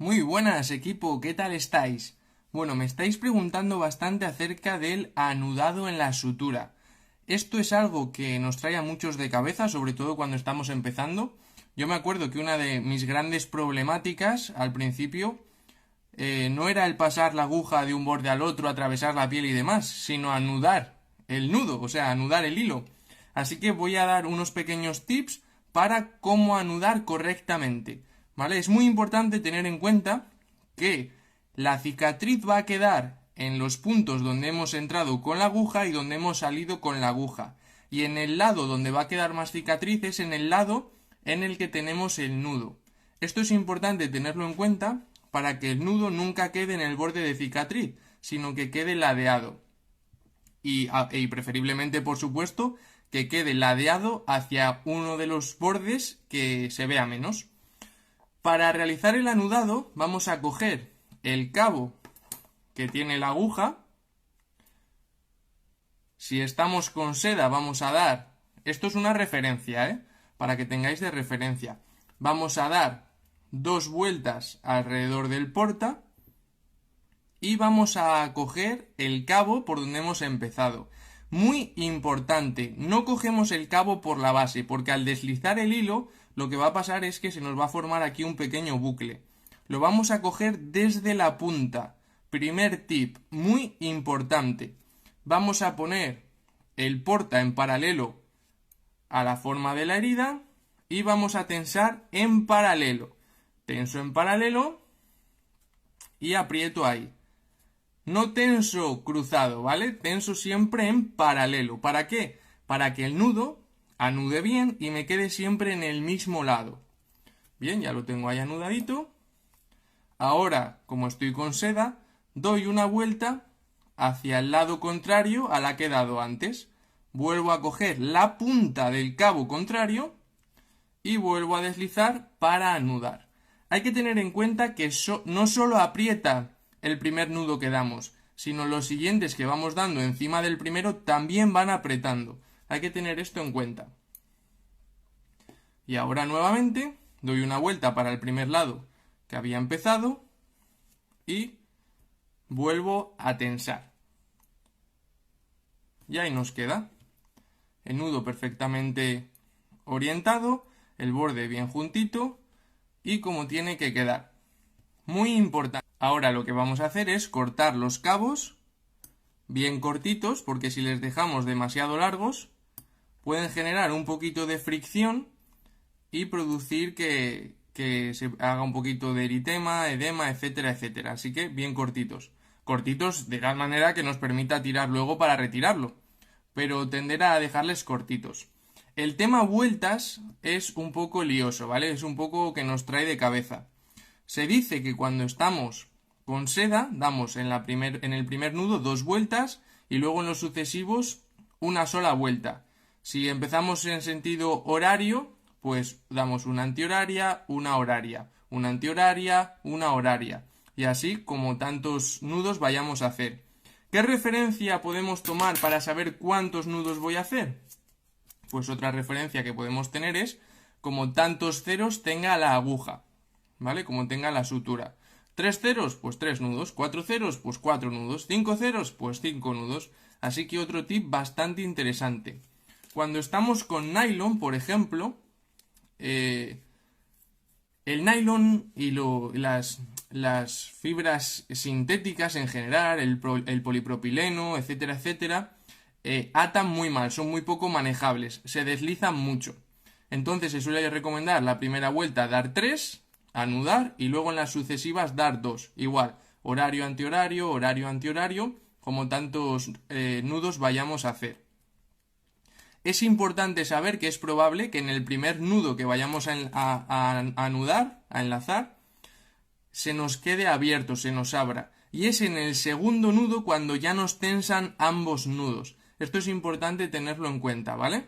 Muy buenas, equipo, ¿qué tal estáis? Bueno, me estáis preguntando bastante acerca del anudado en la sutura. Esto es algo que nos trae a muchos de cabeza, sobre todo cuando estamos empezando. Yo me acuerdo que una de mis grandes problemáticas al principio no era el pasar la aguja de un borde al otro, atravesar la piel y demás, sino anudar el nudo, o sea, anudar el hilo. Así que voy a dar unos pequeños tips para cómo anudar correctamente. ¿Vale? Es muy importante tener en cuenta que la cicatriz va a quedar en los puntos donde hemos entrado con la aguja y donde hemos salido con la aguja. Y en el lado donde va a quedar más cicatriz es en el lado en el que tenemos el nudo. Esto es importante tenerlo en cuenta para que el nudo nunca quede en el borde de cicatriz, sino que quede ladeado. Y preferiblemente, por supuesto, que quede ladeado hacia uno de los bordes que se vea menos. Para realizar el anudado vamos a coger el cabo que tiene la aguja. Si estamos con seda vamos a dar, esto es una referencia, para que tengáis de referencia. Vamos a dar 2 vueltas alrededor del porta y vamos a coger el cabo por donde hemos empezado. Muy importante, no cogemos el cabo por la base, porque al deslizar el hilo lo que va a pasar es que se nos va a formar aquí un pequeño bucle. Lo vamos a coger desde la punta. Primer tip, muy importante. Vamos a poner el porta en paralelo a la forma de la herida y vamos a tensar en paralelo. Tenso en paralelo y aprieto ahí. No tenso cruzado, ¿vale? Tenso siempre en paralelo. ¿Para qué? Para que el nudo anude bien y me quede siempre en el mismo lado. Bien, ya lo tengo ahí anudadito. Ahora, como estoy con seda, doy una vuelta hacia el lado contrario a la que he dado antes. Vuelvo a coger la punta del cabo contrario y vuelvo a deslizar para anudar. Hay que tener en cuenta que no solo aprieta el primer nudo que damos, sino los siguientes que vamos dando encima del primero también van apretando. Hay que tener esto en cuenta. Y ahora nuevamente doy una vuelta para el primer lado que había empezado y vuelvo a tensar. Y ahí nos queda el nudo perfectamente orientado, el borde bien juntito y como tiene que quedar. Muy importante. Ahora lo que vamos a hacer es cortar los cabos bien cortitos, porque si les dejamos demasiado largos pueden generar un poquito de fricción y producir que se haga un poquito de eritema, edema, etcétera, etcétera. Así que bien cortitos. Cortitos de tal manera que nos permita tirar luego para retirarlo, pero tenderá a dejarles cortitos. El tema vueltas es un poco lioso, ¿vale? Es un poco que nos trae de cabeza. Se dice que cuando estamos con seda damos en el primer nudo 2 vueltas y luego en los sucesivos una sola vuelta. Si empezamos en sentido horario, pues damos una antihoraria, una horaria, una antihoraria, una horaria. Y así como tantos nudos vayamos a hacer. ¿Qué referencia podemos tomar para saber cuántos nudos voy a hacer? Pues otra referencia que podemos tener es como tantos ceros tenga la aguja, ¿vale? Como tenga la sutura. 3 ceros, pues 3 nudos. 4 ceros, pues 4 nudos. 5 ceros, pues 5 nudos. Así que otro tip bastante interesante. Cuando estamos con nylon, por ejemplo, el nylon y las fibras sintéticas en general, el polipropileno, etcétera, etcétera, atan muy mal, son muy poco manejables, se deslizan mucho. Entonces se suele recomendar la primera vuelta dar 3, anudar y luego en las sucesivas dar 2. Igual, horario, antihorario, como tantos nudos vayamos a hacer. Es importante saber que es probable que en el primer nudo que vayamos a anudar, a enlazar, se nos quede abierto, se nos abra. Y es en el segundo nudo cuando ya nos tensan ambos nudos. Esto es importante tenerlo en cuenta, ¿vale?